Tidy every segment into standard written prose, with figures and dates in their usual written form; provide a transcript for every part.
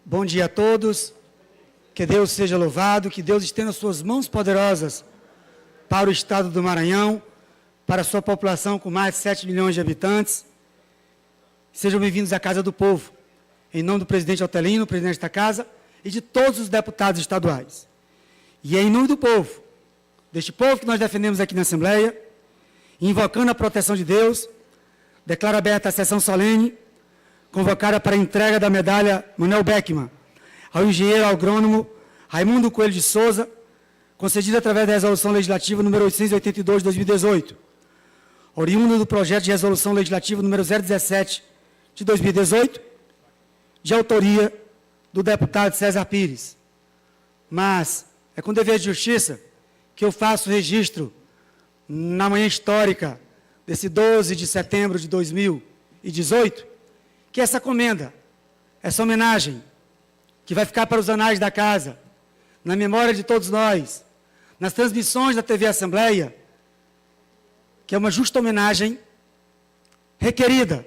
Bom dia a todos, que Deus seja louvado, que Deus estenda suas mãos poderosas para o estado do Maranhão, para a sua população com mais de 7 milhões de habitantes. Sejam bem-vindos à Casa do Povo, em nome do presidente Otelino, presidente da Casa, e de todos os deputados estaduais. E é em nome do povo, deste povo que nós defendemos aqui na Assembleia, invocando a proteção de Deus, declaro aberta a sessão solene, convocada para a entrega da medalha Manuel Beckmann ao engenheiro agrônomo Raimundo Coelho de Souza, concedida através da Resolução Legislativa número 882 de 2018, oriunda do projeto de Resolução Legislativa número 017 de 2018, de autoria do deputado César Pires. Mas é com dever de justiça que eu faço registro na manhã histórica desse 12 de setembro de 2018, que essa comenda, essa homenagem, que vai ficar para os anais da casa, na memória de todos nós, nas transmissões da TV Assembleia, que é uma justa homenagem requerida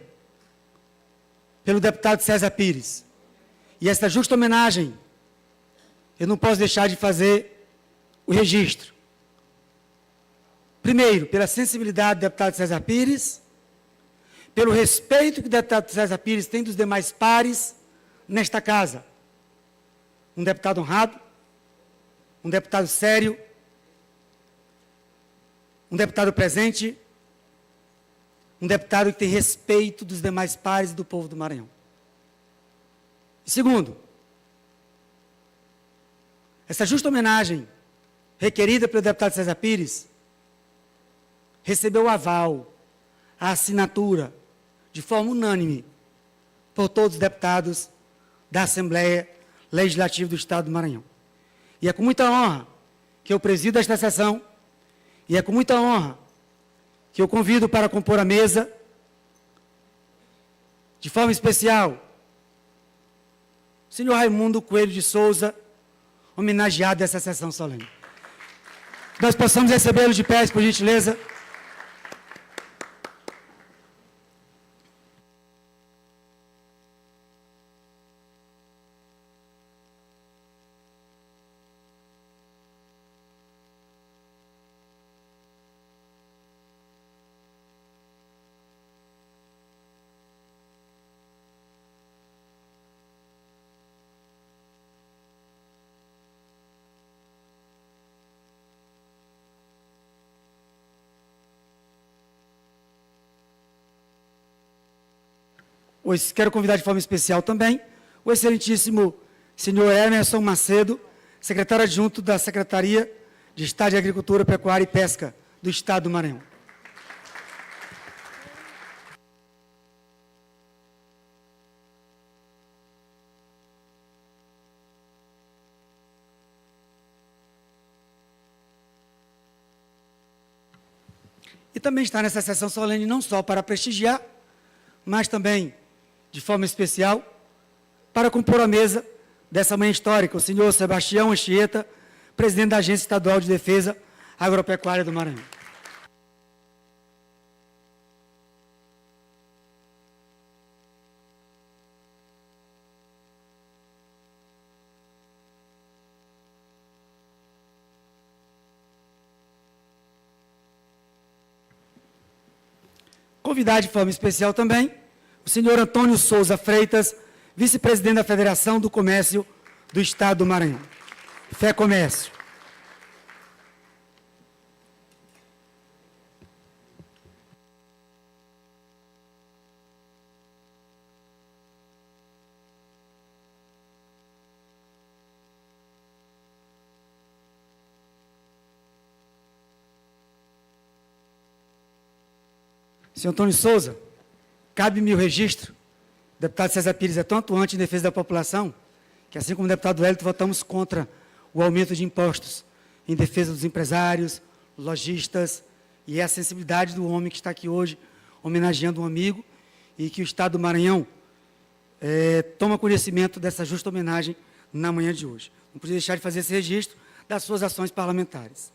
pelo deputado César Pires. E essa justa homenagem, eu não posso deixar de fazer o registro. Primeiro, pela sensibilidade do deputado César Pires, pelo respeito que o deputado César Pires tem dos demais pares nesta casa. Um deputado honrado, um deputado sério, um deputado presente, um deputado que tem respeito dos demais pares e do povo do Maranhão. E segundo, essa justa homenagem requerida pelo deputado César Pires recebeu o aval, a assinatura, de forma unânime, por todos os deputados da Assembleia Legislativa do Estado do Maranhão. E é com muita honra que eu presido esta sessão, e é com muita honra que eu convido para compor a mesa, de forma especial, o senhor Raimundo Coelho de Souza, homenageado dessa sessão solene. Nós possamos recebê-lo de pé, por gentileza. Hoje quero convidar de forma especial também o excelentíssimo senhor Emerson Macedo, secretário adjunto da Secretaria de Estado de Agricultura, Pecuária e Pesca do Estado do Maranhão. E também está nessa sessão solene não só para prestigiar, mas também de forma especial, para compor a mesa dessa manhã histórica, o senhor Sebastião Anchieta, presidente da Agência Estadual de Defesa Agropecuária do Maranhão. Convidar de forma especial também o senhor Antônio Souza Freitas, vice-presidente da Federação do Comércio do Estado do Maranhão. Fé Comércio. Senhor Antônio Souza, cabe-me o registro. O deputado César Pires é tão atuante em defesa da população, que assim como o deputado Wellington, votamos contra o aumento de impostos em defesa dos empresários, lojistas, e é a sensibilidade do homem que está aqui hoje, homenageando um amigo, e que o Estado do Maranhão toma conhecimento dessa justa homenagem na manhã de hoje. Não podia deixar de fazer esse registro das suas ações parlamentares.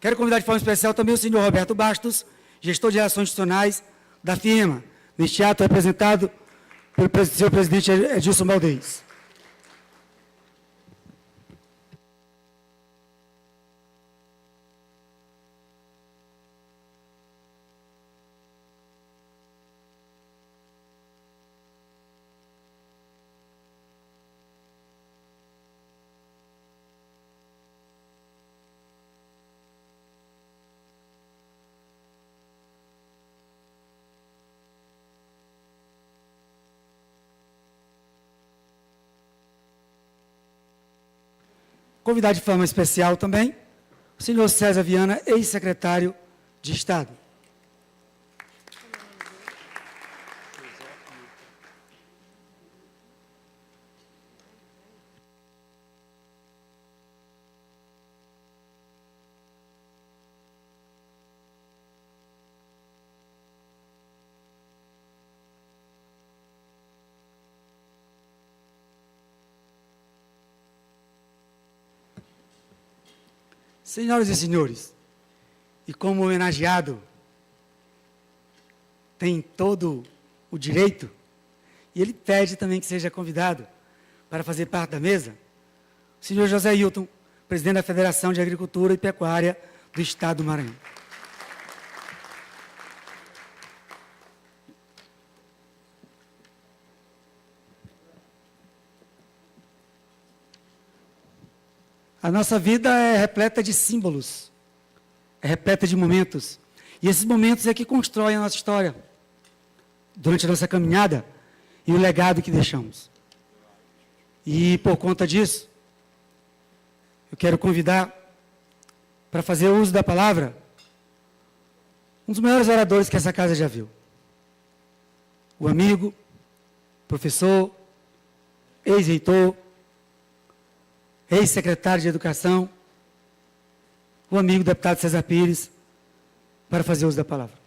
Quero convidar de forma especial também o senhor Roberto Bastos, gestor de relações institucionais da firma, neste ato representado pelo senhor presidente Edilson Valdez. convidar de forma especial também o senhor César Viana, ex-secretário de Estado. Senhoras e senhores, e como homenageado tem todo o direito, e ele pede também que seja convidado para fazer parte da mesa, o senhor José Hilton, presidente da Federação de Agricultura e Pecuária do Estado do Maranhão. A nossa vida é repleta de símbolos, é repleta de momentos. E esses momentos é que constroem a nossa história, durante a nossa caminhada e o legado que deixamos. E, por conta disso, eu quero convidar para fazer uso da palavra um dos maiores oradores que essa casa já viu. O amigo, professor, ex-reitor, ex-secretário de Educação, o amigo deputado César Pires, para fazer uso da palavra.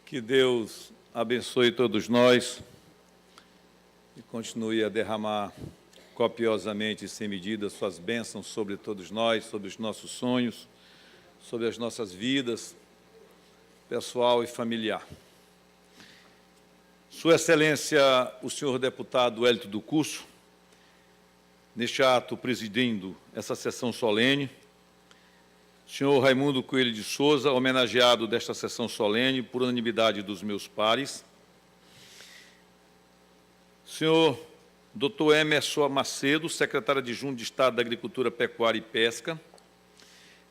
Que Deus abençoe todos nós e continue a derramar copiosamente e sem medida suas bênçãos sobre todos nós, sobre os nossos sonhos, sobre as nossas vidas, pessoal e familiar. Sua Excelência, o senhor deputado Hélito do Curso, neste ato presidindo essa sessão solene, senhor Raimundo Coelho de Souza, homenageado desta sessão solene, por unanimidade dos meus pares. Senhor Dr. Emerson Macedo, secretário adjunto de Estado da Agricultura, Pecuária e Pesca.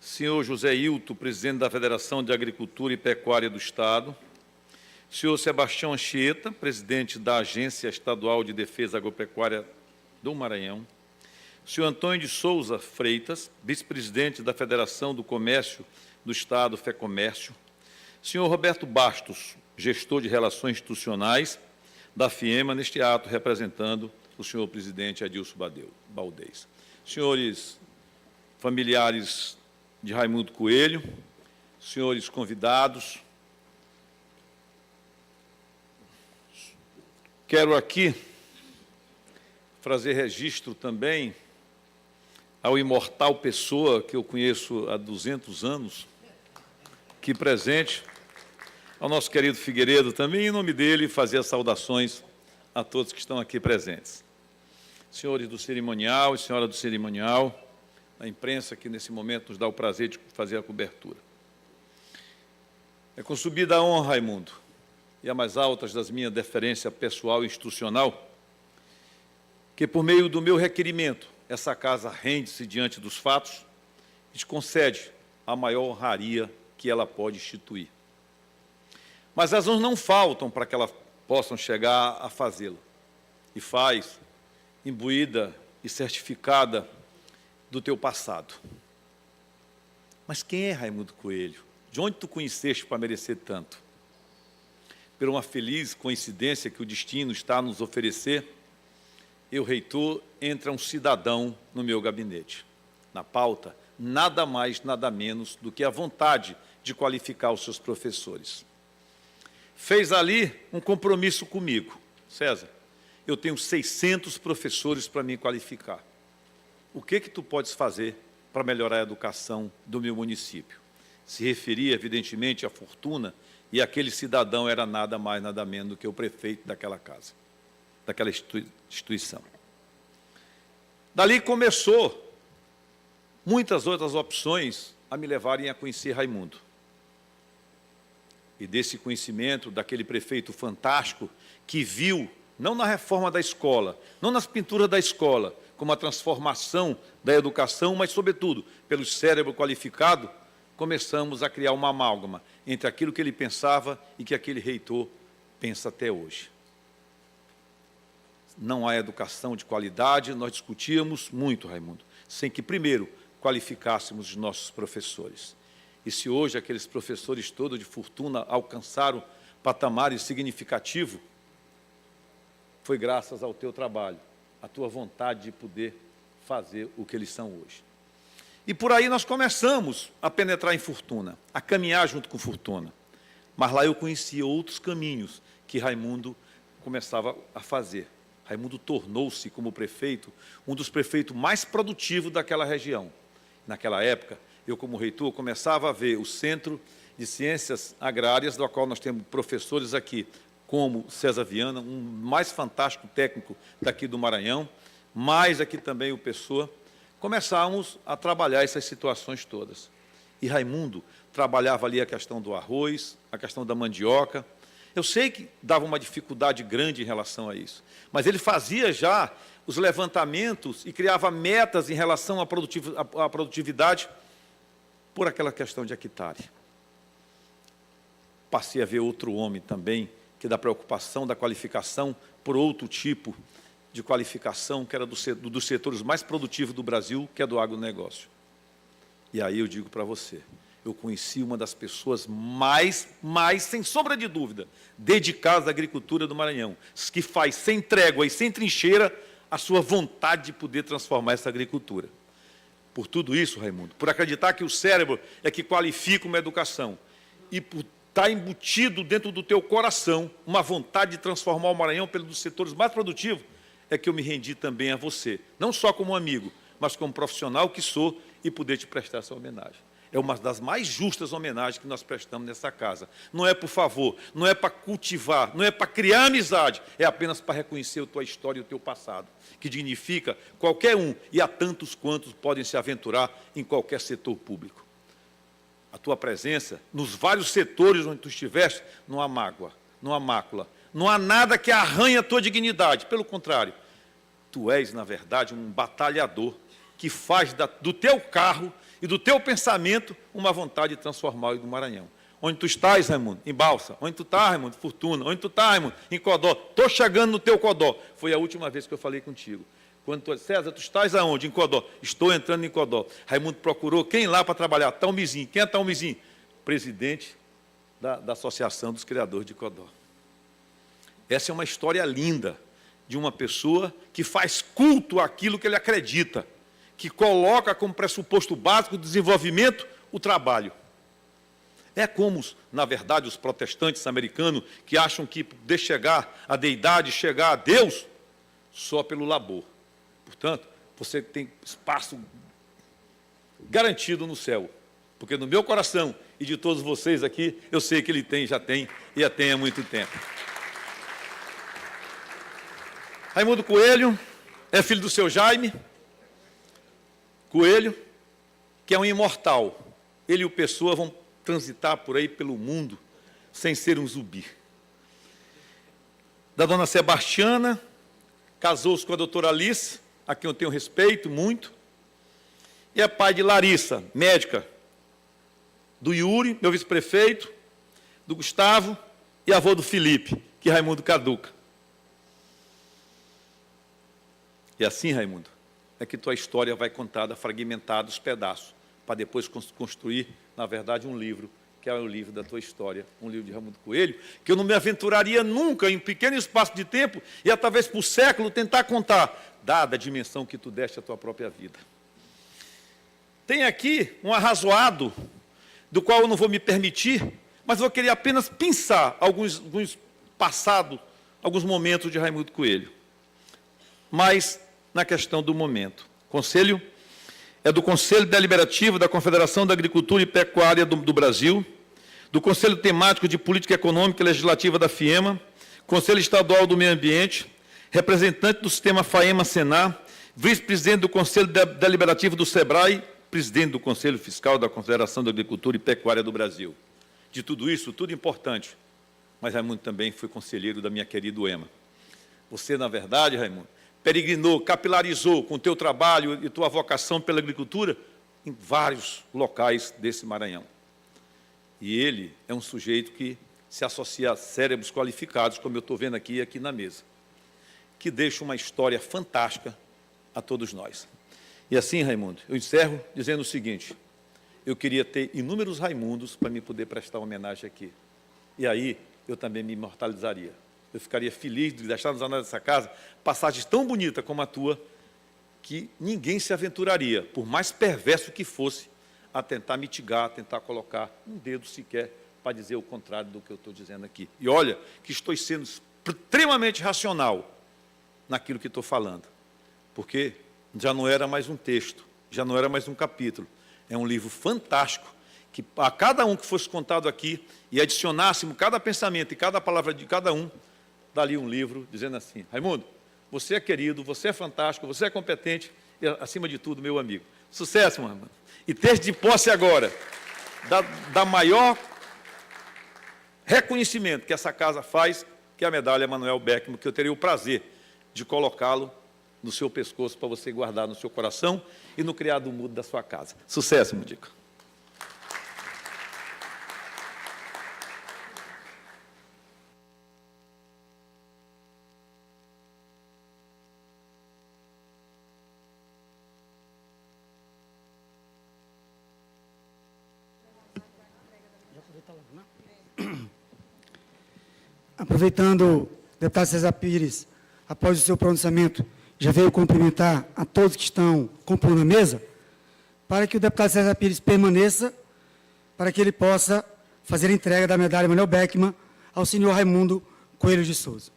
Senhor José Hilton, presidente da Federação de Agricultura e Pecuária do Estado. Senhor Sebastião Anchieta, presidente da Agência Estadual de Defesa Agropecuária do Maranhão. Senhor Antônio de Souza Freitas, vice-presidente da Federação do Comércio do Estado, FEComércio. Senhor Roberto Bastos, gestor de Relações Institucionais da FIEMA, neste ato representando o senhor presidente Adilson Baldez. Senhores familiares de Raimundo Coelho, senhores convidados, quero aqui fazer registro também ao imortal pessoa que eu conheço há 200 anos, aqui presente, ao nosso querido Figueiredo também, em nome dele, fazer as saudações a todos que estão aqui presentes. Senhores do cerimonial e senhora do cerimonial, a imprensa que nesse momento nos dá o prazer de fazer a cobertura. É com subida honra, Raimundo, e a mais altas das minhas deferência pessoal e institucional, que por meio do meu requerimento, essa casa rende-se diante dos fatos e te concede a maior honraria que ela pode instituir. Mas as razões não faltam para que elas possam chegar a fazê-lo. E faz, imbuída e certificada do teu passado. Mas quem é Raimundo Coelho? De onde tu conheceste para merecer tanto? Por uma feliz coincidência que o destino está a nos oferecer, eu, reitor, entra um cidadão no meu gabinete. Na pauta, nada mais, nada menos do que a vontade de qualificar os seus professores. Fez ali um compromisso comigo. César, eu tenho 600 professores para me qualificar. O que tu podes fazer para melhorar a educação do meu município? Se referia, evidentemente, à fortuna, e aquele cidadão era nada mais, nada menos do que o prefeito daquela casa, daquela instituição. Dali começou muitas outras opções a me levarem a conhecer Raimundo. E desse conhecimento, daquele prefeito fantástico que viu não na reforma da escola, não nas pinturas da escola, como a transformação da educação, mas, sobretudo, pelo cérebro qualificado, começamos a criar uma amálgama entre aquilo que ele pensava e que aquele reitor pensa até hoje. Não há educação de qualidade, nós discutíamos muito, Raimundo, sem que, primeiro, qualificássemos os nossos professores. E se hoje aqueles professores todos de fortuna alcançaram patamares significativos, foi graças ao teu trabalho, à tua vontade de poder fazer o que eles são hoje. E por aí nós começamos a penetrar em Fortuna, a caminhar junto com Fortuna. Mas lá eu conhecia outros caminhos que Raimundo começava a fazer. Raimundo tornou-se, como prefeito, um dos prefeitos mais produtivos daquela região. Naquela época, eu, como reitor, começava a ver o Centro de Ciências Agrárias, do qual nós temos professores aqui, como César Viana, um mais fantástico técnico daqui do Maranhão, mais aqui também o Pessoa, começamos a trabalhar essas situações todas. E Raimundo trabalhava ali a questão do arroz, a questão da mandioca. Eu sei que dava uma dificuldade grande em relação a isso, mas ele fazia já os levantamentos e criava metas em relação à produtividade por aquela questão de hectare. Passei a ver outro homem também, que da preocupação, da qualificação por outro tipo de qualificação, que era dos setores mais produtivos do Brasil, que é do agronegócio. E aí eu digo para você, eu conheci uma das pessoas mais, sem sombra de dúvida, dedicadas à agricultura do Maranhão, que faz sem trégua e sem trincheira a sua vontade de poder transformar essa agricultura. Por tudo isso, Raimundo, por acreditar que o cérebro é que qualifica uma educação e por estar embutido dentro do teu coração uma vontade de transformar o Maranhão pelos dos setores mais produtivos, é que eu me rendi também a você, não só como amigo, mas como profissional que sou e poder te prestar essa homenagem. É uma das mais justas homenagens que nós prestamos nessa casa. Não é por favor, não é para cultivar, não é para criar amizade, é apenas para reconhecer a tua história e o teu passado, que dignifica qualquer um, e há tantos quantos podem se aventurar em qualquer setor público. A tua presença, nos vários setores onde tu estiveste, não há mágoa, não há mácula, não há nada que arranhe a tua dignidade. Pelo contrário, tu és, na verdade, um batalhador que faz do teu carro e do teu pensamento uma vontade de transformar o do Maranhão. Onde tu estás, Raimundo? Em Balsa. Onde tu estás, Raimundo? Fortuna. Onde tu estás, Raimundo? Em Codó. Estou chegando no teu Codó. Foi a última vez que eu falei contigo. César, tu estás aonde? Em Codó. Estou entrando em Codó. Raimundo procurou quem lá para trabalhar? Talmizinho. Quem é Talmizinho? Presidente da Associação dos Criadores de Codó. Essa é uma história linda de uma pessoa que faz culto àquilo que ele acredita, que coloca como pressuposto básico do desenvolvimento o trabalho. É como, na verdade, os protestantes americanos que acham que poder chegar à deidade, chegar a Deus, só pelo labor. Portanto, você tem espaço garantido no céu, porque no meu coração e de todos vocês aqui, eu sei que ele tem, já tem e já tem há muito tempo. Raimundo Coelho é filho do seu Jaime Coelho, que é um imortal. Ele e o Pessoa vão transitar por aí pelo mundo sem ser um zumbi. Da dona Sebastiana, casou-se com a doutora Alice, a quem eu tenho respeito muito, e é pai de Larissa, médica, do Yuri, meu vice-prefeito, do Gustavo, e avô do Felipe, que é Raimundo Caduca. E assim, Raimundo, é que tua história vai contada, fragmentada, os pedaços, para depois construir, na verdade, um livro, que é o livro da tua história, um livro de Raimundo Coelho, que eu não me aventuraria nunca, em um pequeno espaço de tempo, e talvez por século, tentar contar, dada a dimensão que tu deste à tua própria vida. Tem aqui um arrazoado, do qual eu não vou me permitir, mas vou querer apenas pensar alguns passados, alguns momentos de Raimundo Coelho. Mas na questão do momento. Conselho é do Conselho Deliberativo da Confederação da Agricultura e Pecuária do Brasil, do Conselho Temático de Política Econômica e Legislativa da FIEMA, Conselho Estadual do Meio Ambiente, representante do sistema FAEMA-SENAR, vice-presidente do Conselho Deliberativo do SEBRAE, presidente do Conselho Fiscal da Confederação da Agricultura e Pecuária do Brasil. De tudo isso, tudo importante, mas Raimundo também foi conselheiro da minha querida UEMA. Você, na verdade, Raimundo, peregrinou, capilarizou com o teu trabalho e tua vocação pela agricultura em vários locais desse Maranhão. E ele é um sujeito que se associa a cérebros qualificados, como eu estou vendo aqui na mesa, que deixa uma história fantástica a todos nós. E assim, Raimundo, eu encerro dizendo o seguinte: eu queria ter inúmeros Raimundos para me poder prestar homenagem aqui. E aí, eu também me imortalizaria. Eu ficaria feliz de deixar nos anais dessa casa passagens tão bonitas como a tua, que ninguém se aventuraria, por mais perverso que fosse, a tentar mitigar, a tentar colocar um dedo sequer para dizer o contrário do que eu estou dizendo aqui. E olha que estou sendo extremamente racional naquilo que estou falando, porque já não era mais um texto, já não era mais um capítulo, é um livro fantástico, que a cada um que fosse contado aqui, e adicionássemos cada pensamento e cada palavra de cada um, dali um livro dizendo assim: Raimundo, você é querido, você é fantástico, você é competente e, acima de tudo, meu amigo. Sucesso, meu irmão. E ter de posse agora da maior reconhecimento que essa casa faz, que é a medalha Manuel Beckmann, que eu terei o prazer de colocá-lo no seu pescoço para você guardar no seu coração e no criado mudo da sua casa. Sucesso, Mundico. Aproveitando, deputado César Pires, após o seu pronunciamento, já veio cumprimentar a todos que estão compondo a mesa, para que o deputado César Pires permaneça, para que ele possa fazer a entrega da medalha Manuel Beckmann ao senhor Raimundo Coelho de Souza.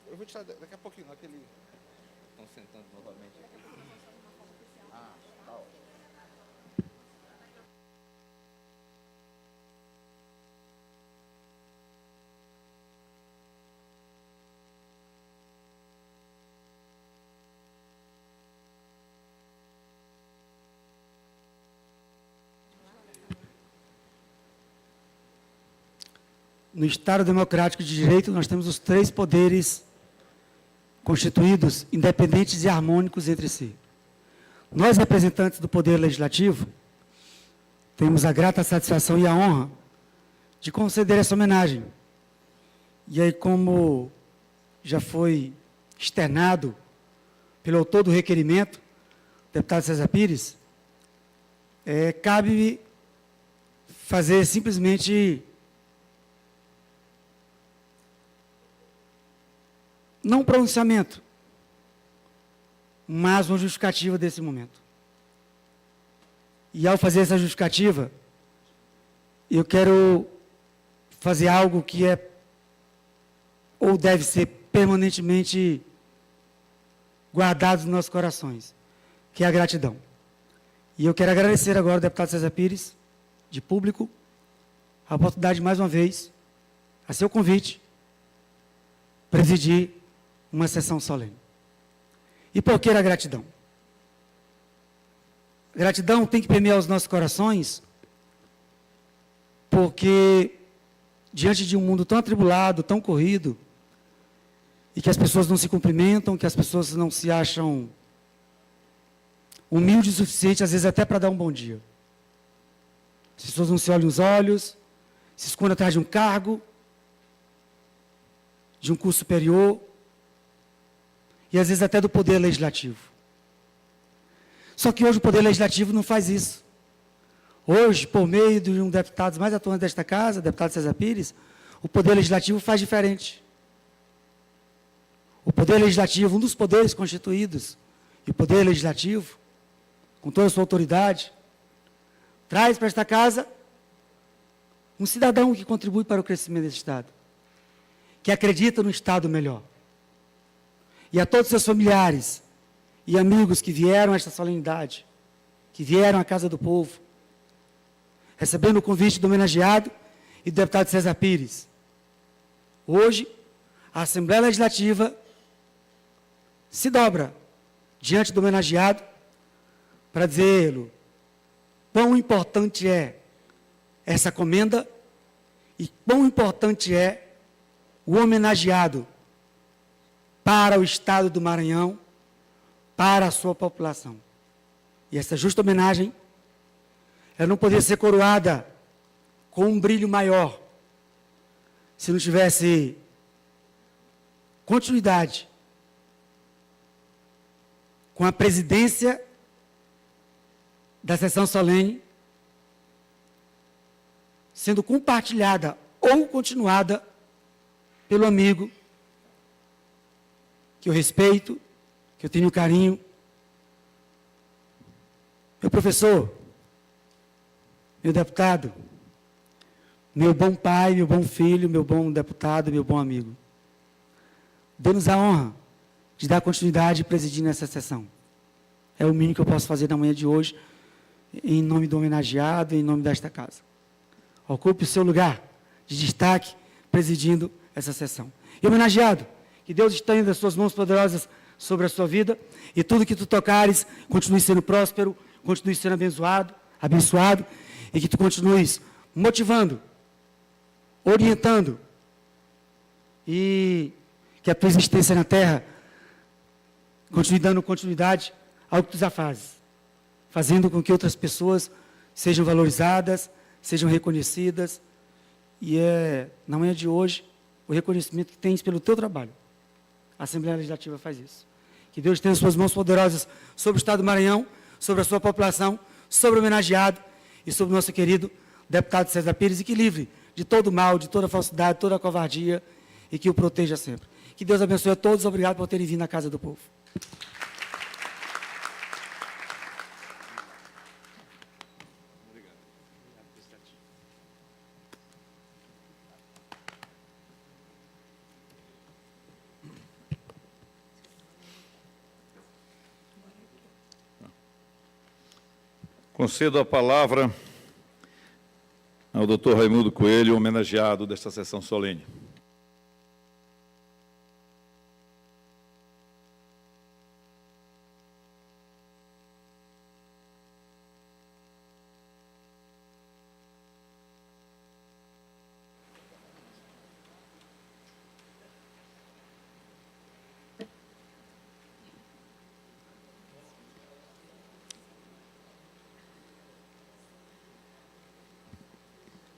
Eu vou tirar daqui a pouquinho, naquele... Estão sentando novamente aqui. Ah, tá ótimo. No Estado Democrático de Direito, nós temos os 3 poderes constituídos, independentes e harmônicos entre si. Nós, representantes do Poder Legislativo, temos a grata satisfação e a honra de conceder essa homenagem. E aí, como já foi externado pelo autor do requerimento, o deputado César Pires, cabe fazer simplesmente não um pronunciamento, mas uma justificativa desse momento. E ao fazer essa justificativa, eu quero fazer algo que é, ou deve ser permanentemente guardado nos nossos corações, que é a gratidão. E eu quero agradecer agora ao deputado César Pires, de público, a oportunidade, mais uma vez, a seu convite, presidir uma sessão solene. E por que a gratidão? Gratidão tem que permear os nossos corações, porque diante de um mundo tão atribulado, tão corrido, e que as pessoas não se cumprimentam, que as pessoas não se acham humildes o suficiente, às vezes até para dar um bom dia. As pessoas não se olham nos olhos, se escondem atrás de um cargo, de um curso superior, e às vezes até do Poder Legislativo. Só que hoje o Poder Legislativo não faz isso. Hoje, por meio de um dos deputados mais atuantes desta casa, deputado César Pires, o Poder Legislativo faz diferente. O Poder Legislativo, um dos poderes constituídos, e o Poder Legislativo, com toda a sua autoridade, traz para esta casa um cidadão que contribui para o crescimento desse Estado, que acredita no Estado melhor. E a todos os seus familiares e amigos que vieram a esta solenidade, que vieram à Casa do Povo, recebendo o convite do homenageado e do deputado César Pires. Hoje, a Assembleia Legislativa se dobra diante do homenageado para dizer-lhe quão importante é essa comenda e quão importante é o homenageado para o Estado do Maranhão, para a sua população. E essa justa homenagem, ela não poderia ser coroada com um brilho maior se não tivesse continuidade com a presidência da sessão solene sendo compartilhada ou continuada pelo amigo que eu respeito, que eu tenho carinho, meu professor, meu deputado, meu bom pai, meu bom filho, meu bom deputado, meu bom amigo. Dê-nos a honra de dar continuidade e presidir nessa sessão. É o mínimo que eu posso fazer na manhã de hoje, em nome do homenageado, em nome desta casa. Ocupe o seu lugar de destaque, presidindo essa sessão. E homenageado, que Deus estenda as suas mãos poderosas sobre a sua vida, e tudo que tu tocares, continue sendo próspero, continue sendo abençoado, e que tu continues motivando, orientando, e que a tua existência na terra continue dando continuidade ao que tu já fazes, fazendo com que outras pessoas sejam valorizadas, sejam reconhecidas, e na manhã de hoje, o reconhecimento que tens pelo teu trabalho. A Assembleia Legislativa faz isso. Que Deus tenha suas mãos poderosas sobre o Estado do Maranhão, sobre a sua população, sobre o homenageado e sobre o nosso querido deputado César Pires, e que livre de todo mal, de toda falsidade, toda covardia, e que o proteja sempre. Que Deus abençoe a todos. Obrigado por terem vindo à Casa do Povo. Concedo a palavra ao Dr. Raimundo Coelho, homenageado desta sessão solene.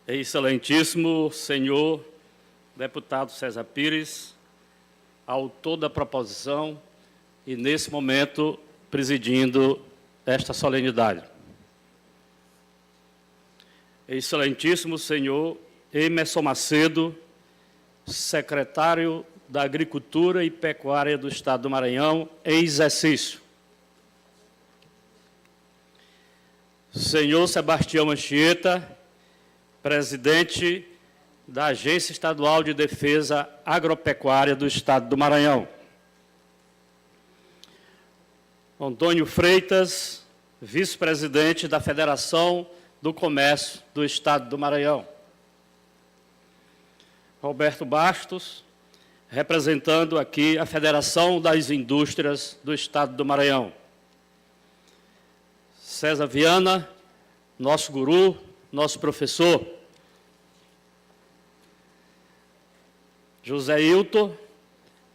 Excelentíssimo senhor deputado César Pires, autor da proposição e, nesse momento, presidindo esta solenidade. Excelentíssimo senhor Emerson Macedo, secretário da Agricultura e Pecuária do Estado do Maranhão, em exercício. Senhor Sebastião Anchieta, presidente da Agência Estadual de Defesa Agropecuária do Estado do Maranhão. Antônio Freitas, vice-presidente da Federação do Comércio do Estado do Maranhão. Roberto Bastos, representando aqui a Federação das Indústrias do Estado do Maranhão. César Viana, nosso guru, nosso professor. José Hilton,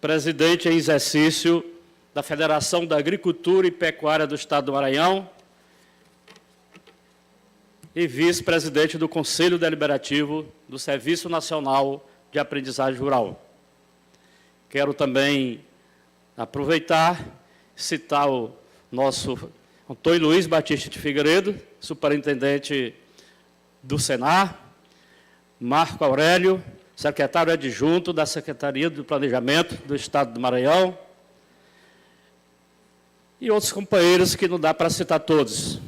presidente em exercício da Federação da Agricultura e Pecuária do Estado do Maranhão e vice-presidente do Conselho Deliberativo do Serviço Nacional de Aprendizagem Rural. Quero também aproveitar e citar o nosso Antônio Luiz Batista de Figueiredo, superintendente do Senar, Marco Aurélio, secretário adjunto da Secretaria do Planejamento do Estado do Maranhão, e outros companheiros que não dá para citar todos.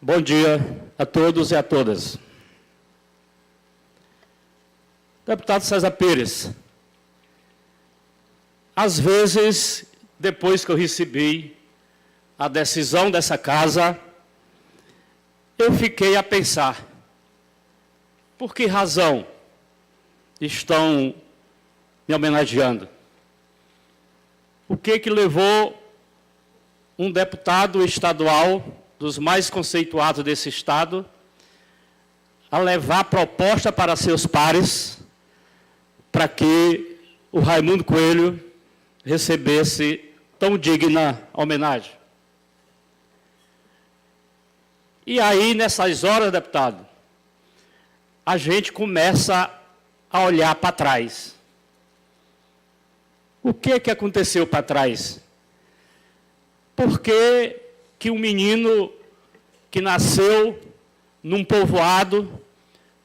Bom dia a todos e a todas. Deputado César Pires, às vezes, depois que eu recebi a decisão dessa casa, eu fiquei a pensar, por que razão estão me homenageando? O que levou um deputado estadual, dos mais conceituados desse estado, a levar proposta para seus pares, para que o Raimundo Coelho recebesse tão digna homenagem? E aí, nessas horas, deputado, a gente começa a olhar para trás. O que aconteceu para trás? Por que um menino que nasceu num povoado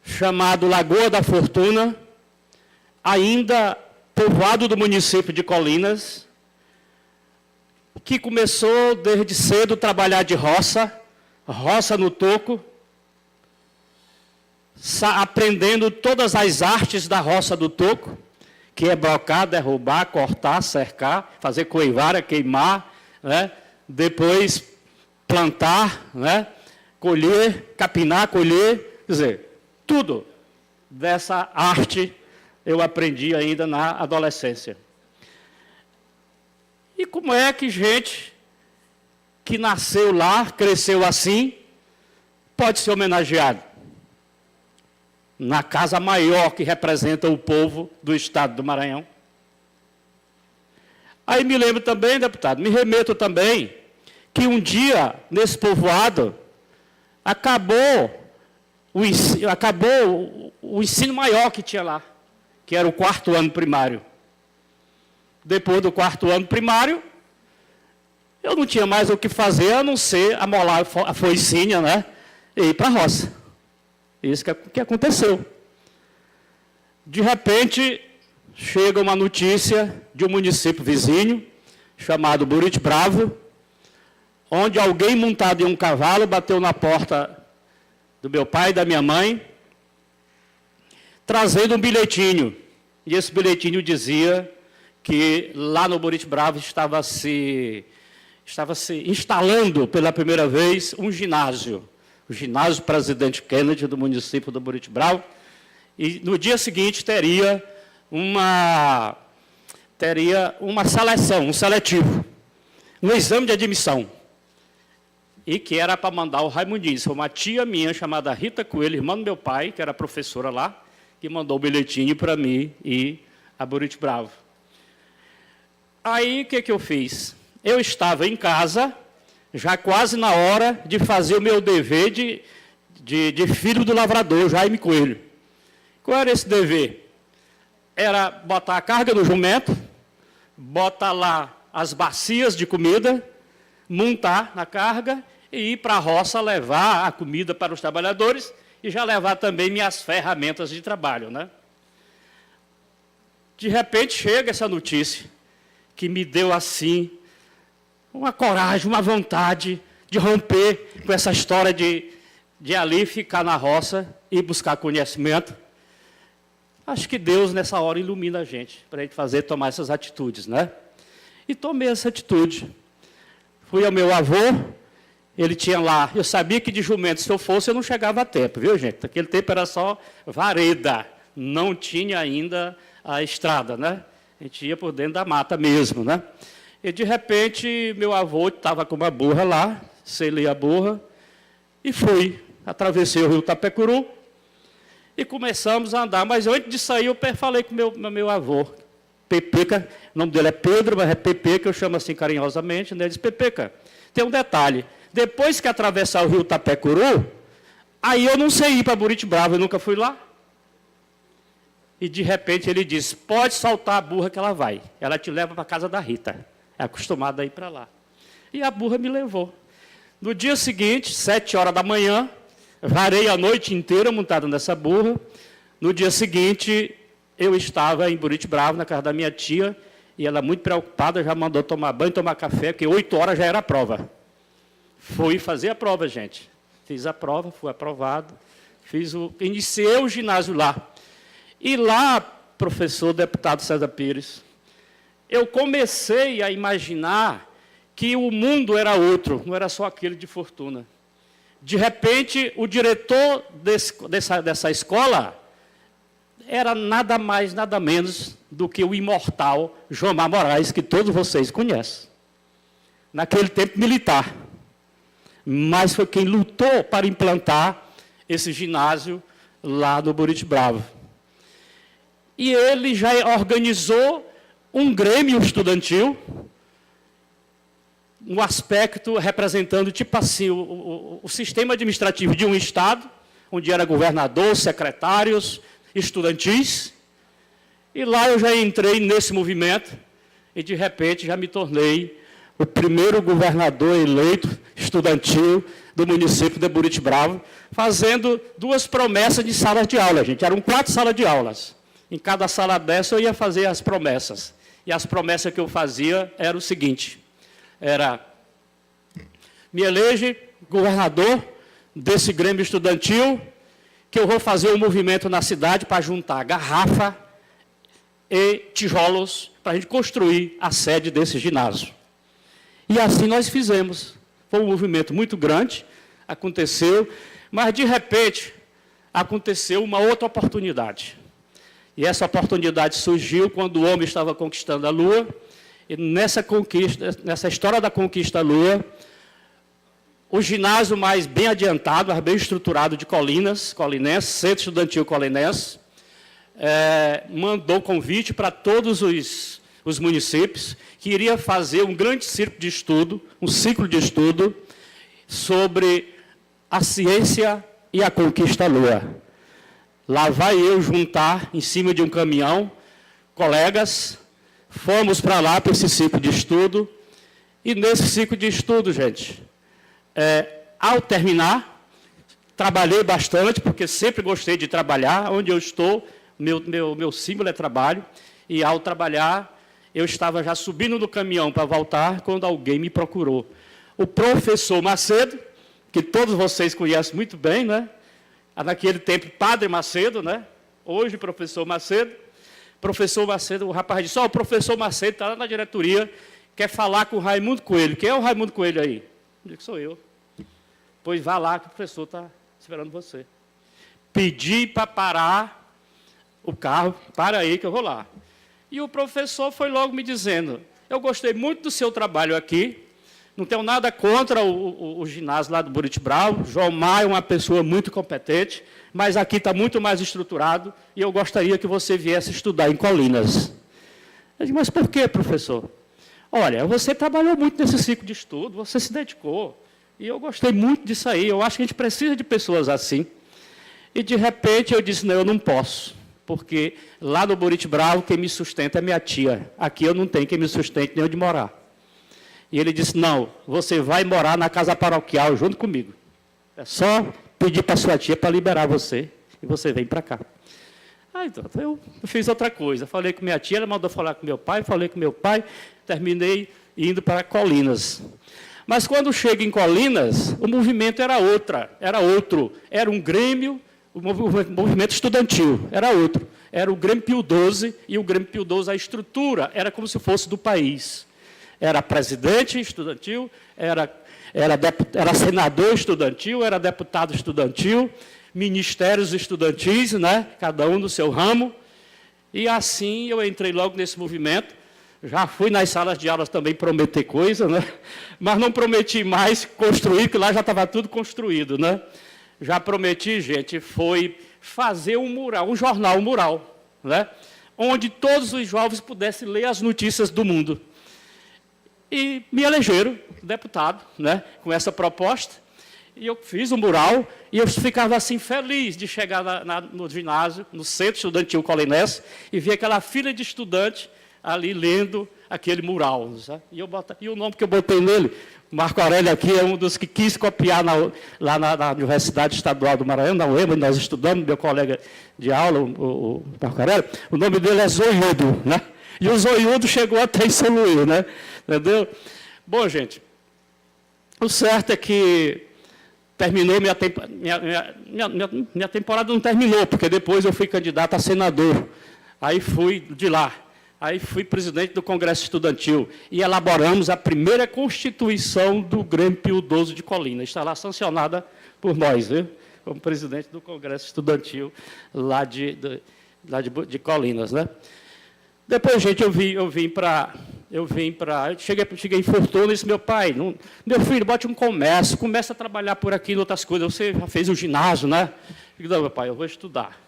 chamado Lagoa da Fortuna, ainda povoado do município de Colinas, que começou desde cedo a trabalhar de roça no toco, aprendendo todas as artes da roça do toco, que é brocar, derrubar, cortar, cercar, fazer coivara, queimar, né? Depois plantar, né? Colher, capinar, colher, quer dizer, tudo dessa arte eu aprendi ainda na adolescência. E como é que gente que nasceu lá, cresceu assim, pode ser homenageado? Na casa maior que representa o povo do estado do Maranhão. Aí me lembro também, deputado, me remeto também, que um dia, nesse povoado, acabou o ensino maior que tinha lá, que era o 4º ano primário. Depois do 4º ano primário, eu não tinha mais o que fazer, a não ser amolar a foicinha, né, e ir para a roça. Isso que aconteceu. De repente, chega uma notícia de um município vizinho, chamado Buriti Bravo, onde alguém montado em um cavalo bateu na porta do meu pai e da minha mãe, trazendo um bilhetinho. E esse bilhetinho dizia que lá no Buriti Bravo estava se instalando pela primeira vez um ginásio, o ginásio Presidente Kennedy do município do Buriti Bravo, e no dia seguinte teria uma seleção, um seletivo, um exame de admissão, e que era para mandar o Raimundinho. Foi uma tia minha chamada Rita Coelho, irmã do meu pai, que era professora lá, que mandou o bilhetinho para mim e a Buriti Bravo. Aí, o que eu fiz? Eu estava em casa, já quase na hora de fazer o meu dever de filho do lavrador, Jaime Coelho. Qual era esse dever? Era botar a carga no jumento, botar lá as bacias de comida, montar na carga e ir para a roça levar a comida para os trabalhadores e já levar também minhas ferramentas de trabalho, né? De repente chega essa notícia que me deu assim uma coragem, uma vontade de romper com essa história de ali ficar na roça e buscar conhecimento. Acho que Deus, nessa hora, ilumina a gente, para a gente tomar essas atitudes, né? E tomei essa atitude. Fui ao meu avô, ele tinha lá, eu sabia que de jumento, se eu fosse, eu não chegava a tempo, viu, gente? Naquele tempo era só vareda, não tinha ainda a estrada, né? A gente ia por dentro da mata mesmo, né? E, de repente, meu avô estava com uma burra lá, selei a burra, e fui. Atravessei o rio Tapecuru e começamos a andar. Mas antes de sair, eu falei com meu avô, Pepeca, o nome dele é Pedro, mas é Pepeca, eu chamo assim carinhosamente, né? Ele disse, Pepeca, tem um detalhe, depois que atravessar o rio Tapecuru, aí eu não sei ir para Buriti Bravo, eu nunca fui lá. E, de repente, ele disse, pode soltar a burra que ela vai, ela te leva para a casa da Rita, é acostumada a ir para lá. E a burra me levou. No dia seguinte, 7 horas da manhã, Varei a noite inteira montado nessa burra. No dia seguinte, eu estava em Buriti Bravo, na casa da minha tia, e ela, muito preocupada, já mandou tomar banho, tomar café, porque 8 horas já era a prova. Fui fazer a prova, gente. Fiz a prova, fui aprovado. Iniciei o ginásio lá. E lá, professor deputado César Pires, eu comecei a imaginar que o mundo era outro, não era só aquele de Fortuna. De repente, o diretor dessa escola era nada mais, nada menos do que o imortal Jomar Moraes, que todos vocês conhecem. Naquele tempo militar. Mas foi quem lutou para implantar esse ginásio lá no Buriti Bravo. E ele já organizou um grêmio estudantil, um aspecto representando, tipo assim, o sistema administrativo de um estado, onde era governador, secretários, estudantis. E lá eu já entrei nesse movimento e, de repente, já me tornei o primeiro governador eleito estudantil do município de Buriti Bravo, fazendo 2 promessas de salas de aula, gente. Eram 4 salas de aulas. Em cada sala dessa eu ia fazer as promessas. E as promessas que eu fazia eram o seguinte: era, me elege governador desse grêmio estudantil, que eu vou fazer um movimento na cidade para juntar garrafa e tijolos para a gente construir a sede desse ginásio. E assim nós fizemos. Foi um movimento muito grande, aconteceu, mas de repente aconteceu uma outra oportunidade. E essa oportunidade surgiu quando o homem estava conquistando a Lua, e nessa história da conquista da Lua, o ginásio mais bem adiantado, mais bem estruturado de Colinense, Centro Estudantil Colinense, mandou convite para todos os municípios, que iria fazer um grande ciclo de estudo sobre a ciência e a conquista da Lua. Lá vai eu juntar, em cima de um caminhão, colegas, fomos para lá, para esse ciclo de estudo, e nesse ciclo de estudo, gente, ao terminar, trabalhei bastante, porque sempre gostei de trabalhar, onde eu estou, meu símbolo é trabalho, e ao trabalhar, eu estava já subindo no caminhão para voltar, quando alguém me procurou. O professor Macedo, que todos vocês conhecem muito bem, né? Naquele tempo, Padre Macedo, né? Hoje, professor Macedo. Professor Macedo, o rapaz disse, o professor Macedo está lá na diretoria, quer falar com o Raimundo Coelho. Quem é o Raimundo Coelho aí? Eu digo, sou eu. Pois vá lá que o professor está esperando você. Pedi para parar o carro, para aí que eu vou lá. E o professor foi logo me dizendo, eu gostei muito do seu trabalho aqui, não tenho nada contra o ginásio lá do Buriti Bravo, Jomar é uma pessoa muito competente, mas aqui está muito mais estruturado e eu gostaria que você viesse estudar em Colinas. Eu digo, mas por quê, professor? Olha, você trabalhou muito nesse ciclo de estudo, você se dedicou, e eu gostei muito disso aí, eu acho que a gente precisa de pessoas assim. E, de repente, eu disse, não, eu não posso, porque lá no Buriti Bravo, quem me sustenta é minha tia. Aqui eu não tenho quem me sustente nem onde morar. E ele disse, não, você vai morar na casa paroquial junto comigo. É só pedir para sua tia para liberar você, e você vem para cá. Então, eu fiz outra coisa. Falei com minha tia, ela mandou falar com meu pai, falei com meu pai, terminei indo para Colinas. Mas quando chego em Colinas, o movimento era outro. Era um grêmio, o movimento estudantil, era outro. Era o Grêmio Pio XII, e o Grêmio Pio XII, a estrutura era como se fosse do país. Era presidente estudantil, era senador estudantil, era deputado estudantil, ministérios estudantis, né? Cada um no seu ramo. E assim eu entrei logo nesse movimento. Já fui nas salas de aulas também prometer coisa, né? Mas não prometi mais construir, porque lá já estava tudo construído, né? Já prometi, gente, foi fazer um mural, um jornal mural, né? Onde todos os jovens pudessem ler as notícias do mundo. E me elegeram deputado, né, com essa proposta, e eu fiz um mural, e eu ficava assim feliz de chegar no ginásio, no Centro Estudantil Colinense, e ver aquela fila de estudantes ali lendo aquele mural. Sabe? E o nome que eu botei nele, Marco Aurélio aqui é um dos que quis copiar lá na Universidade Estadual do Maranhão, na UEMA, nós estudamos, meu colega de aula, o Marco Aurélio, o nome dele é Zoiudo, né? E o Zoiudo chegou até em São Luís, né? Entendeu? Bom, gente, o certo é que terminou minha temporada, não terminou, porque depois eu fui candidato a senador. Aí fui de lá. Aí fui presidente do Congresso Estudantil e elaboramos a primeira Constituição do Grêmio Pio XII de Colinas. Está lá sancionada por nós, viu? Como presidente do Congresso Estudantil lá de Colinas, né? Depois, gente, eu cheguei em Fortuna e disse, meu pai, meu filho, bote um comércio, começa a trabalhar por aqui em outras coisas. Você já fez o ginásio, né? Eu digo, não, meu pai, eu vou estudar.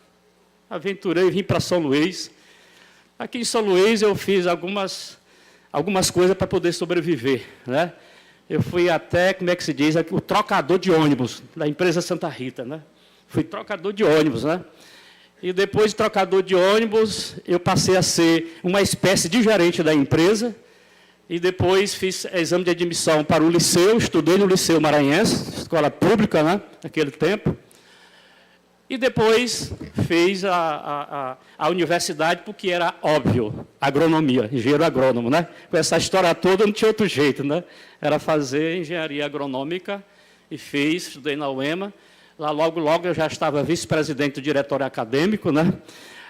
Aventurei, vim para São Luís. Aqui em São Luís eu fiz algumas coisas para poder sobreviver, né? Eu fui até, como é que se diz, o trocador de ônibus da empresa Santa Rita, né? Fui trocador de ônibus, né? E depois de trocador de ônibus, eu passei a ser uma espécie de gerente da empresa e depois fiz exame de admissão para o liceu, estudei no Liceu Maranhense, escola pública, né? Naquele tempo. E depois fez a universidade, porque era óbvio, agronomia, engenheiro agrônomo, né? Com essa história toda não tinha outro jeito, né? Era fazer engenharia agronômica e estudei na UEMA. Lá logo eu já estava vice-presidente do diretório acadêmico, né?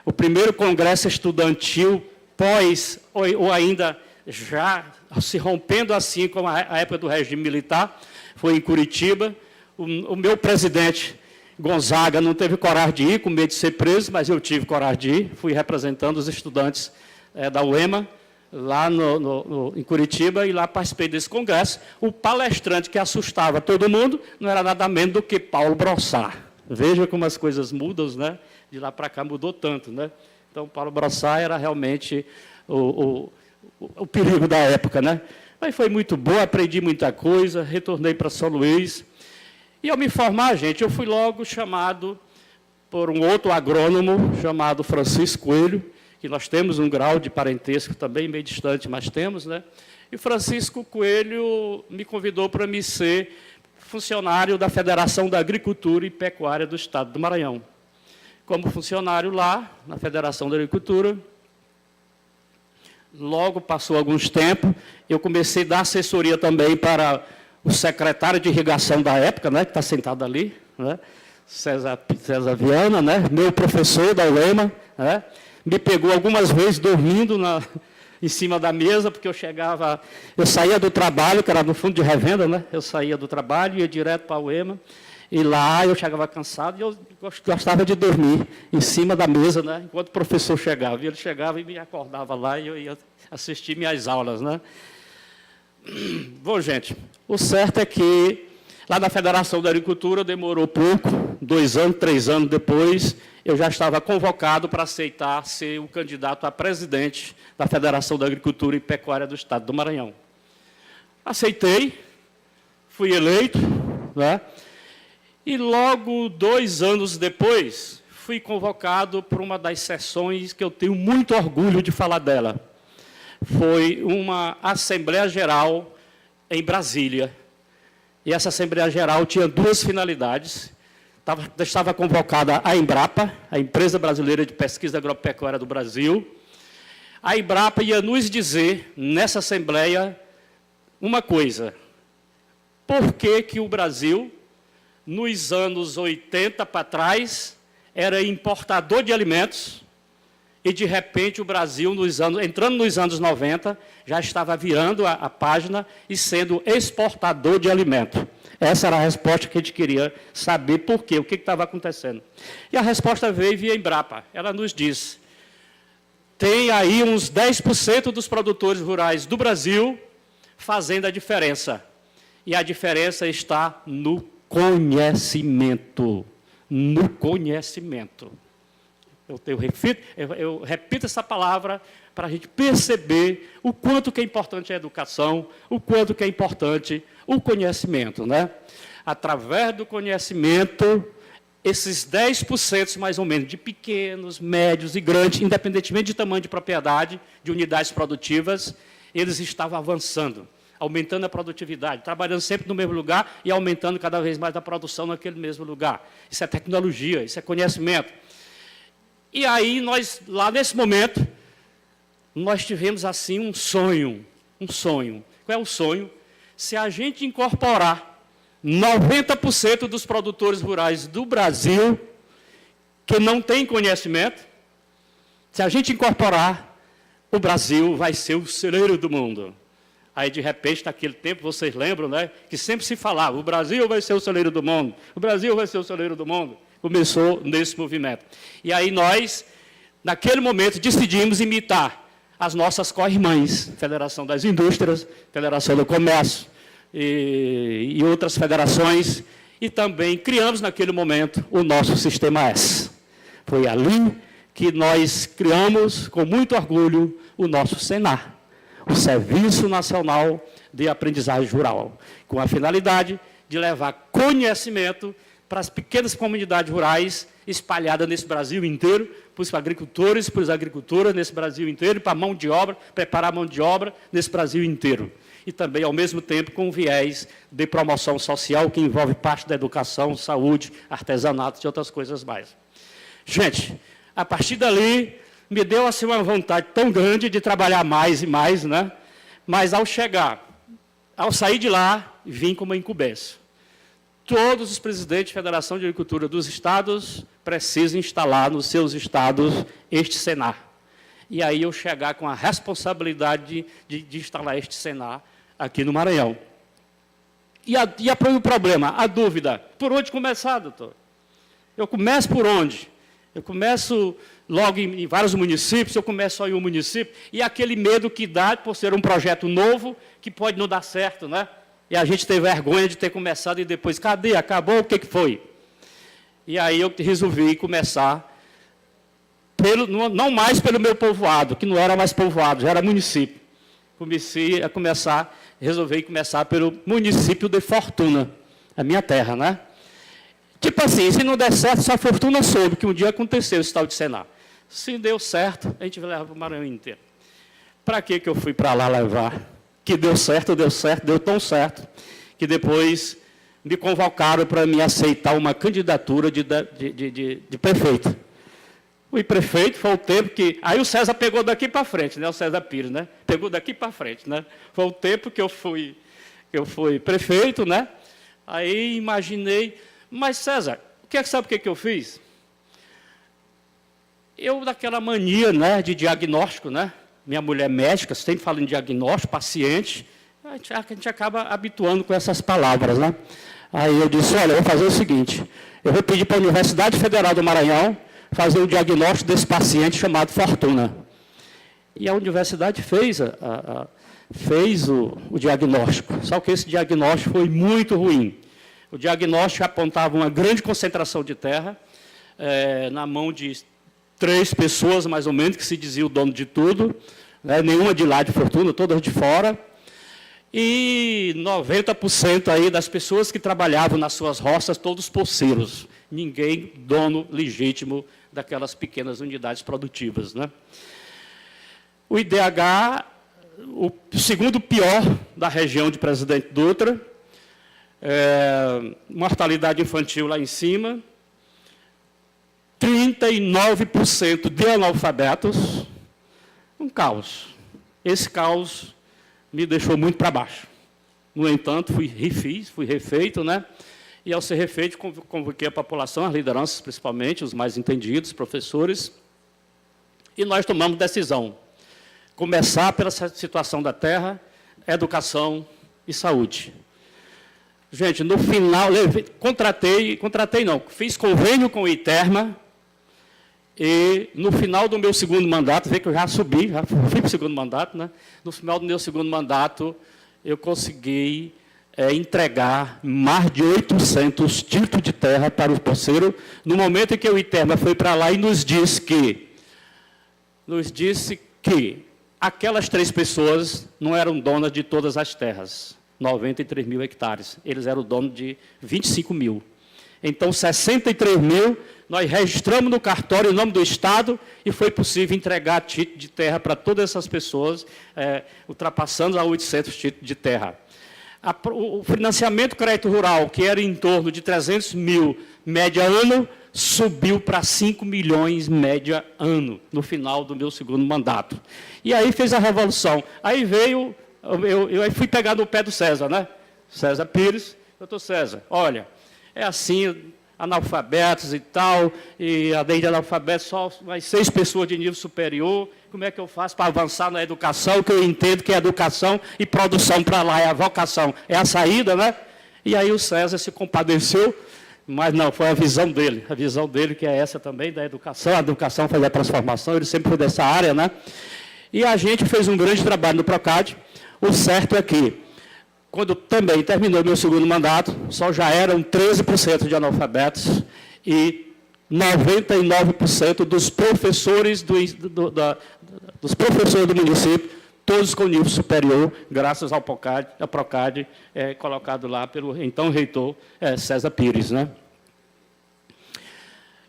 O primeiro congresso estudantil ou ainda já se rompendo assim com a época do regime militar, foi em Curitiba. O meu presidente Gonzaga não teve coragem de ir, com medo de ser preso, mas eu tive coragem de ir. Fui representando os estudantes da UEMA, lá em Curitiba, e lá participei desse congresso. O palestrante que assustava todo mundo não era nada menos do que Paulo Brossard. Veja como as coisas mudam, né? De lá para cá mudou tanto, né? Então, Paulo Brossard era realmente o perigo da época, né? Mas foi muito bom, aprendi muita coisa, retornei para São Luís. E ao me formar, gente, eu fui logo chamado por um outro agrônomo chamado Francisco Coelho, que nós temos um grau de parentesco também, meio distante, mas temos, né? E Francisco Coelho me convidou para me ser funcionário da Federação da Agricultura e Pecuária do Estado do Maranhão. Como funcionário lá, na Federação da Agricultura, logo passou alguns tempos, eu comecei a dar assessoria também para o secretário de irrigação da época, né, que está sentado ali, né, César Viana, né, meu professor da UEMA, né, me pegou algumas vezes dormindo em cima da mesa, porque eu saía do trabalho, que era no fundo de revenda, né, eu saía do trabalho, ia direto para a UEMA, e lá eu chegava cansado e eu gostava de dormir em cima da mesa, né, enquanto o professor chegava. E ele chegava e me acordava lá e eu ia assistir minhas aulas, né. Bom, gente, o certo é que lá na Federação da Agricultura demorou pouco, 2 anos, 3 anos depois, eu já estava convocado para aceitar ser o candidato a presidente da Federação da Agricultura e Pecuária do Estado do Maranhão. Aceitei, fui eleito, né? E logo 2 anos depois, fui convocado para uma das sessões que eu tenho muito orgulho de falar dela. Foi uma Assembleia Geral em Brasília. E essa Assembleia Geral tinha 2 finalidades. Estava convocada a Embrapa, a Empresa Brasileira de Pesquisa Agropecuária do Brasil. A Embrapa ia nos dizer, nessa Assembleia, uma coisa. Por que o Brasil, nos anos 80 para trás, era importador de alimentos, e, de repente, o Brasil, entrando nos anos 90, já estava virando a página e sendo exportador de alimento. Essa era a resposta que a gente queria saber por quê, o que estava acontecendo. E a resposta veio via Embrapa. Ela nos disse, tem aí uns 10% dos produtores rurais do Brasil fazendo a diferença. E a diferença está no conhecimento. No conhecimento. Eu repito essa palavra para a gente perceber o quanto que é importante a educação, o quanto que é importante o conhecimento, né? Através do conhecimento, esses 10% mais ou menos de pequenos, médios e grandes, independentemente de tamanho de propriedade, de unidades produtivas, eles estavam avançando. aumentando a produtividade, trabalhando sempre no mesmo lugar e aumentando cada vez mais a produção naquele mesmo lugar. Isso é tecnologia, isso é conhecimento. E aí, nós, lá nesse momento, nós tivemos, assim, um sonho. Qual é o sonho? Se a gente incorporar 90% dos produtores rurais do Brasil que não têm conhecimento, se a gente incorporar, o Brasil vai ser o celeiro do mundo. Aí, de repente, naquele tempo, vocês lembram, né, que sempre se falava, o Brasil vai ser o celeiro do mundo, o Brasil vai ser o celeiro do mundo. Começou nesse movimento. E aí nós, naquele momento, decidimos imitar as nossas co-irmãs, Federação das Indústrias, Federação do Comércio e outras federações, e também criamos, naquele momento, o nosso Sistema S. Foi ali que nós criamos, com muito orgulho, o nosso Senar, o Serviço Nacional de Aprendizagem Rural, com a finalidade de levar conhecimento para as pequenas comunidades rurais espalhadas nesse Brasil inteiro, para os agricultores, para as agricultoras nesse Brasil inteiro, para a mão de obra, preparar a mão de obra nesse Brasil inteiro. E também, ao mesmo tempo, com um viés de promoção social, que envolve parte da educação, saúde, artesanato e outras coisas mais. Gente, a partir dali, me deu assim, uma vontade tão grande de trabalhar mais e mais, né? Mas, ao sair de lá, vim com uma incumbência. Todos os presidentes da Federação de Agricultura dos estados precisam instalar nos seus estados este Senar. E aí eu chegar com a responsabilidade de instalar este Senar aqui no Maranhão. E o problema, a dúvida, por onde começar, doutor? Eu começo por onde? Eu começo logo em vários municípios, eu começo só em um município, e aquele medo que dá por ser um projeto novo, que pode não dar certo, né? E a gente teve vergonha de ter começado e depois, cadê? Acabou? O que foi? E aí eu resolvi começar, não mais pelo meu povoado, que não era mais povoado, já era município. Resolvi começar pelo município de Fortuna, a minha terra, né? Tipo assim, se não der certo, só a Fortuna soube que um dia aconteceu esse tal de Senar. Se deu certo, a gente vai levar para o Maranhão inteiro. Para que eu fui para lá levar? Que deu certo, deu tão certo, que depois me convocaram para me aceitar uma candidatura de prefeito. Fui prefeito, foi o tempo que... Aí o César pegou daqui para frente, né? O César Pires, né? Pegou daqui para frente, né? Foi o tempo que eu fui prefeito, né? Aí imaginei... Mas, César, sabe o que eu fiz? Eu, daquela mania, né, de diagnóstico, né? Minha mulher médica, sempre falando em diagnóstico, paciente, a gente acaba habituando com essas palavras, né? Aí eu disse, olha, eu vou fazer o seguinte, eu vou pedir para a Universidade Federal do Maranhão fazer o diagnóstico desse paciente chamado Fortuna. E a universidade fez o diagnóstico, só que esse diagnóstico foi muito ruim. O diagnóstico apontava uma grande concentração de terra na mão de 3 pessoas, mais ou menos, que se dizia o dono de tudo, né? Nenhuma de lá de Fortuna, todas de fora. E 90% aí das pessoas que trabalhavam nas suas roças, todos poceiros. Ninguém dono legítimo daquelas pequenas unidades produtivas, né? O IDH, o segundo pior da região de Presidente Dutra, mortalidade infantil lá em cima, 39% de analfabetos, um caos. Esse caos me deixou muito para baixo. No entanto, fui refeito, né? E ao ser refeito, convoquei a população, as lideranças principalmente, os mais entendidos, professores, e nós tomamos decisão. Começar pela situação da terra, educação e saúde. Gente, no final, fiz convênio com o ITERMA, e no final do meu segundo mandato, vê que eu já subi, já fui para o segundo mandato, né? No final do meu segundo mandato, eu consegui entregar mais de 800 títulos de terra para o parceiro, no momento em que o ITERMA foi para lá e nos disse que aquelas 3 pessoas não eram donas de todas as terras, 93 mil hectares, eles eram donos de 25 mil. Então, 63 mil nós registramos no cartório o nome do Estado e foi possível entregar título de terra para todas essas pessoas, ultrapassando a 800 títulos de terra. O financiamento crédito rural, que era em torno de 300 mil média ano, subiu para 5 milhões média ano, no final do meu segundo mandato. E aí fez a revolução. Aí veio, eu fui pegar no pé do César, né? César Pires, doutor César, olha, é assim, analfabetos e tal, e além de analfabetos, só mais 6 pessoas de nível superior, como é que eu faço para avançar na educação, que eu entendo que é educação e produção para lá, é a vocação, é a saída, né? E aí o César se compadeceu, mas não, foi a visão dele que é essa também, da educação, a educação faz a transformação, ele sempre foi dessa área, né? E a gente fez um grande trabalho no Procad. O certo é que, quando também terminou meu segundo mandato, só já eram 13% de analfabetos e 99% dos professores dos professores do município, todos com nível superior, graças ao Procad, colocado lá pelo então reitor César Pires, né?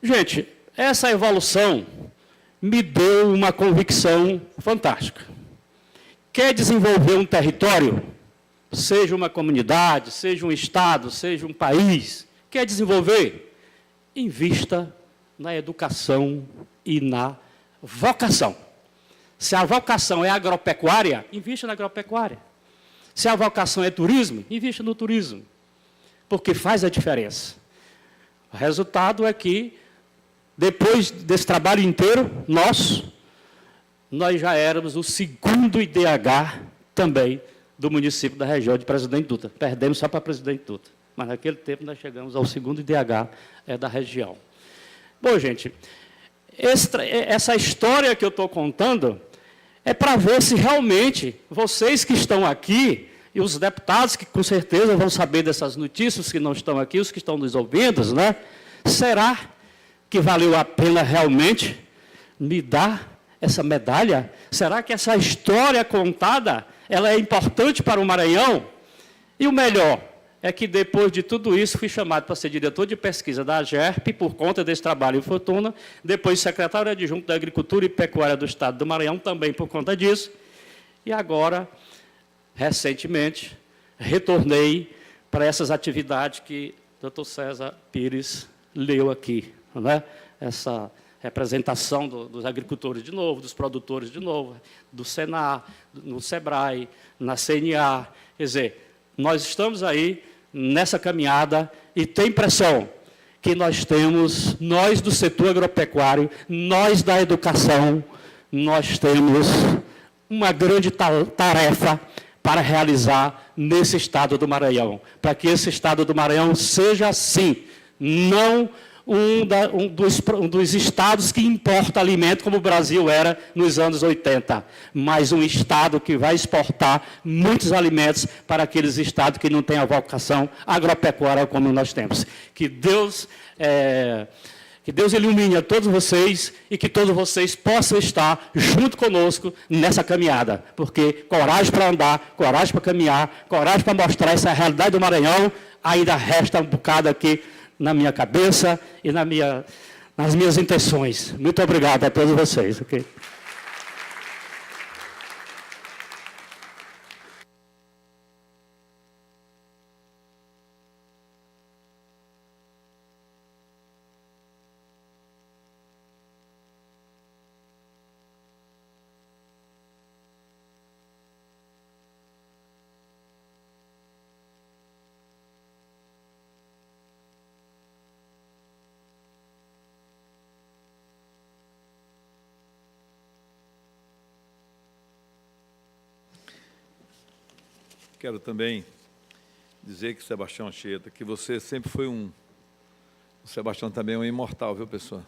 Gente, essa evolução me deu uma convicção fantástica. Quer desenvolver um território, seja uma comunidade, seja um estado, seja um país, quer desenvolver, invista na educação e na vocação. Se a vocação é agropecuária, invista na agropecuária. Se a vocação é turismo, invista no turismo, porque faz a diferença. O resultado é que, depois desse trabalho inteiro nosso, nós já éramos o segundo IDH também do município da região de Presidente Dutra. Perdemos só para Presidente Dutra, mas naquele tempo nós chegamos ao segundo IDH da região. Bom, gente, essa história que eu estou contando é para ver se realmente vocês que estão aqui, e os deputados que com certeza vão saber dessas notícias, os que não estão aqui, os que estão nos ouvindo, né? Será que valeu a pena realmente me dar essa medalha? Será que essa história contada, ela é importante para o Maranhão? E o melhor é que, depois de tudo isso, fui chamado para ser diretor de pesquisa da AGERP, por conta desse trabalho em Fortuna, depois secretário adjunto da Agricultura e Pecuária do Estado do Maranhão, também por conta disso, e agora, recentemente, retornei para essas atividades que o doutor César Pires leu aqui, né? Essa representação dos agricultores de novo, dos produtores de novo, do Senar, no SEBRAE, na CNA. Quer dizer, nós estamos aí nessa caminhada e tem impressão que nós temos, nós do setor agropecuário, nós da educação, nós temos uma grande tarefa para realizar nesse estado do Maranhão, para que esse estado do Maranhão seja assim, não um dos estados que importa alimento, como o Brasil era nos anos 80, mas um estado que vai exportar muitos alimentos para aqueles estados que não têm a vocação agropecuária como nós temos. Que Deus ilumine a todos vocês e que todos vocês possam estar junto conosco nessa caminhada, porque coragem para andar, coragem para caminhar, coragem para mostrar essa realidade do Maranhão, ainda resta um bocado aqui na minha cabeça e nas minhas intenções. Muito obrigado a todos vocês. Okay? Quero também dizer que, Sebastião Anchieta, que você sempre foi o Sebastião também é um imortal, viu, pessoal?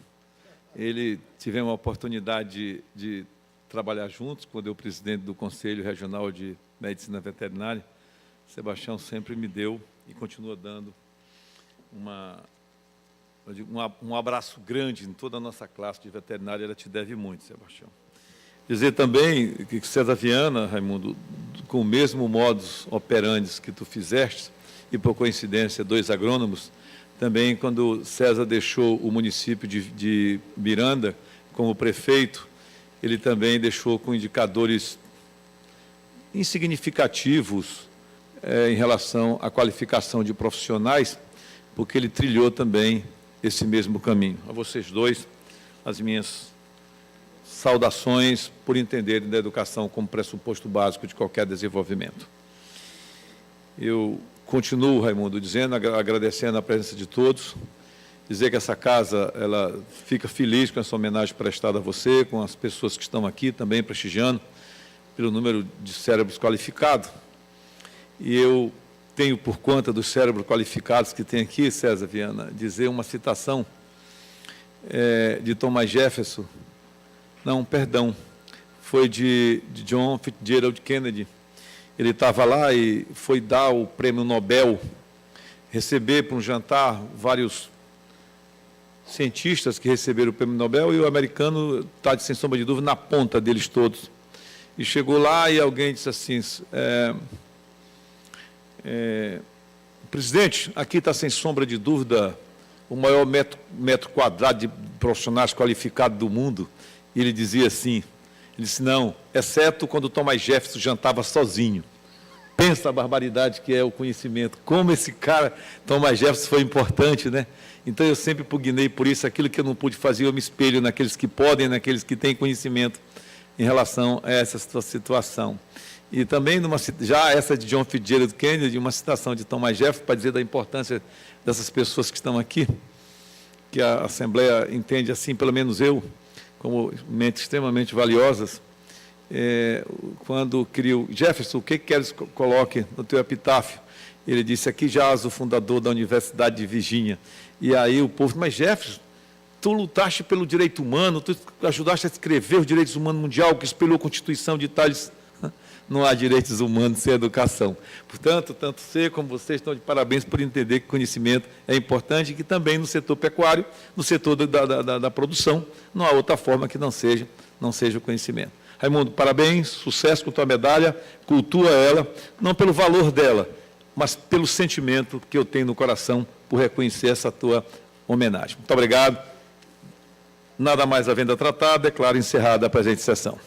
Tivemos a oportunidade de trabalhar juntos, quando eu presidente do Conselho Regional de Medicina Veterinária. Sebastião sempre me deu e continua dando um abraço grande em toda a nossa classe de veterinária. Ela te deve muito, Sebastião. Dizer também que César Viana, Raimundo, com o mesmo modus operandi que tu fizeste, e por coincidência 2 agrônomos, também quando César deixou o município de Miranda como prefeito, ele também deixou com indicadores insignificativos em relação à qualificação de profissionais, porque ele trilhou também esse mesmo caminho. A vocês dois, as minhas saudações por entenderem da educação como pressuposto básico de qualquer desenvolvimento. Eu continuo, Raimundo, dizendo, agradecendo a presença de todos, dizer que essa casa ela fica feliz com essa homenagem prestada a você, com as pessoas que estão aqui também prestigiando, pelo número de cérebros qualificados. E eu tenho, por conta dos cérebros qualificados que tem aqui, César Viana, dizer uma citação de Thomas Jefferson, não, perdão, foi de John Fitzgerald Kennedy. Ele estava lá e foi dar o prêmio Nobel, receber para um jantar vários cientistas que receberam o prêmio Nobel, e o americano está, sem sombra de dúvida, na ponta deles todos. E chegou lá e alguém disse assim, presidente, aqui está sem sombra de dúvida o maior metro quadrado de profissionais qualificados do mundo. E ele dizia assim, ele disse, não, exceto quando Thomas Jefferson jantava sozinho. Pensa a barbaridade que é o conhecimento. Como esse cara, Thomas Jefferson, foi importante, né? Então eu sempre pugnei por isso, aquilo que eu não pude fazer, eu me espelho naqueles que podem, naqueles que têm conhecimento em relação a essa situação. E também, já essa de John Fitzgerald Kennedy, uma citação de Thomas Jefferson, para dizer da importância dessas pessoas que estão aqui, que a Assembleia entende assim, pelo menos eu, como mentes extremamente valiosas, quando criou Jefferson, o que queres que coloque no teu epitáfio? Ele disse, aqui jaz o fundador da Universidade de Virgínia. E aí o povo, mas Jefferson, tu lutaste pelo direito humano, tu ajudaste a escrever os direitos humanos mundial, que espelhou a Constituição de Tales. Não há direitos humanos sem educação. Portanto, tanto você como vocês estão de parabéns por entender que conhecimento é importante e que também no setor pecuário, no setor da produção, não há outra forma que não seja o conhecimento. Raimundo, parabéns, sucesso com tua medalha, cultua ela, não pelo valor dela, mas pelo sentimento que eu tenho no coração por reconhecer essa tua homenagem. Muito obrigado. Nada mais havendo a tratar, declaro encerrada a presente sessão.